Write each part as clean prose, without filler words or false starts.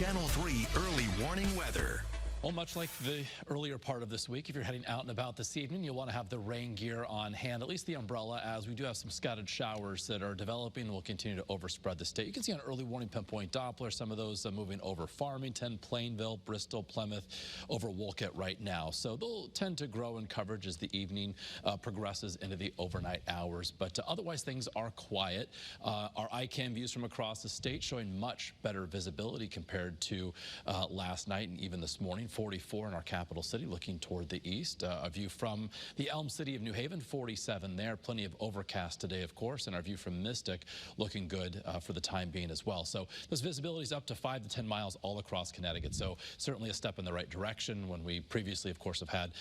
Channel 3 early warning weather. Well, much like the earlier part of this week, if you're heading out and about this evening, you'll want to have the rain gear on hand, at least the umbrella, as we do have some scattered showers that are developing and will continue to overspread the state. You can see on early warning pinpoint Doppler, some of those moving over Farmington, Plainville, Bristol, Plymouth, over Wolcott right now. So they'll tend to grow in coverage as the evening progresses into the overnight hours. But otherwise, things are quiet. Our ICAM views from across the state showing much better visibility compared to last night and even this morning. 44 in our capital city, looking toward the east. A view from the Elm City of New Haven, 47 there. Plenty of overcast today, of course, and our view from Mystic looking good for the time being as well. So this visibility is up to 5 to 10 miles all across Connecticut. So certainly a step in the right direction when we previously, of course, have had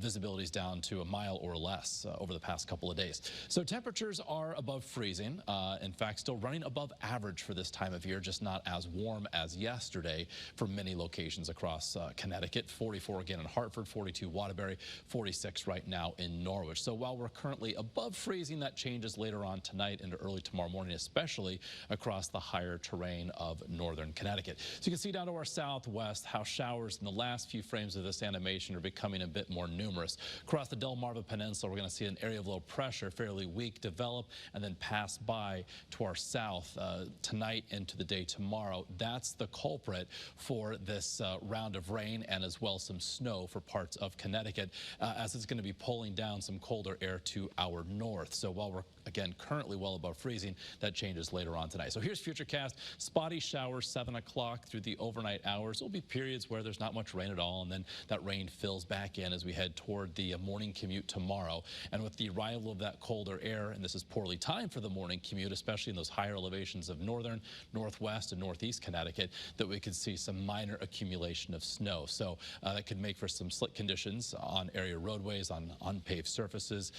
visibilities down to a mile or less over the past couple of days. So temperatures are above freezing. In fact, still running above average for this time of year, just not as warm as yesterday for many locations across Connecticut. 44 again in Hartford, 42 Waterbury, 46 right now in Norwich. So while we're currently above freezing, that changes later on tonight into early tomorrow morning, especially across the higher terrain of northern Connecticut. So you can see down to our southwest how showers in the last few frames of this animation are becoming a bit more numerous. Across the Delmarva Peninsula, we're going to see an area of low pressure, fairly weak, develop and then pass by to our south tonight into the day tomorrow. That's the culprit for this round of rain and as well some snow for parts of Connecticut as it's going to be pulling down some colder air to our north. So while we're again currently well above freezing, that changes later on tonight. So here's Futurecast. Spotty showers 7 o'clock through the overnight hours. There'll be periods where there's not much rain at all, and then that rain fills back in as we head toward the morning commute tomorrow. And with the arrival of that colder air, and this is poorly timed for the morning commute, especially in those higher elevations of northern, northwest, and northeast Connecticut, that we could see some minor accumulation of snow. So that could make for some slick conditions on area roadways, on unpaved surfaces,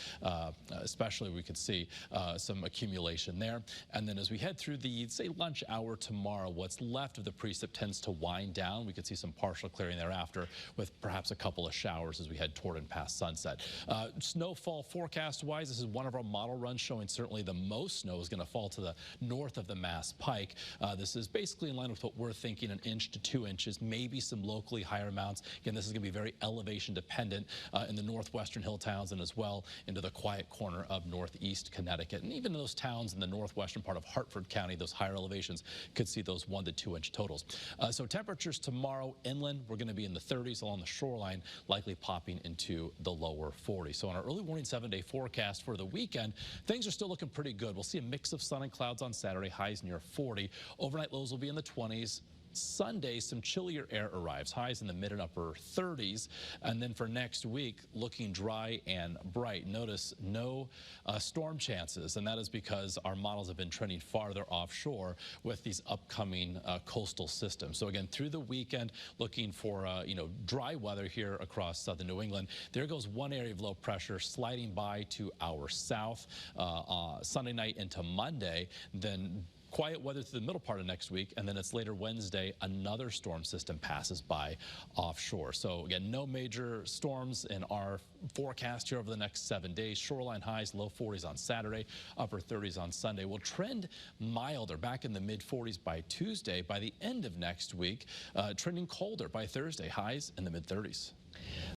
especially we could see some accumulation there. And then as we head through the, say, lunch hour tomorrow, what's left of the precip tends to wind down. We could see some partial clearing thereafter with perhaps a couple of showers as we head toward and past sunset. Snowfall forecast-wise, this is one of our model runs showing certainly the most snow is going to fall to the north of the Mass Pike. This is basically in line with what we're thinking, 1 inch to 2 inches, maybe some locally higher amounts. Again, this is going to be very elevation dependent in the northwestern hill towns and as well into the quiet corner of northeast Connecticut. And even in those towns in the northwestern part of Hartford County, those higher elevations could see those 1 to 2 inch totals. So temperatures tomorrow inland, we're going to be in the 30s along the shoreline, likely popping into the lower 40s. So on our early warning 7-day forecast for the weekend, things are still looking pretty good. We'll see a mix of sun and clouds on Saturday, highs near 40. Overnight lows will be in the 20s. Sunday, some chillier air arrives, highs in the mid and upper 30s. And then for next week, looking dry and bright. Notice no storm chances, and that is because our models have been trending farther offshore with these upcoming coastal systems. So again, through the weekend, looking for dry weather here across southern New England. There goes one area of low pressure sliding by to our south Sunday night into Monday, then quiet weather through the middle part of next week, and then it's later Wednesday, another storm system passes by offshore. So again, no major storms in our forecast here over the next 7 days. Shoreline highs, low 40s on Saturday, upper 30s on Sunday. We'll trend milder, back in the mid 40s by Tuesday. By the end of next week, trending colder by Thursday, highs in the mid 30s.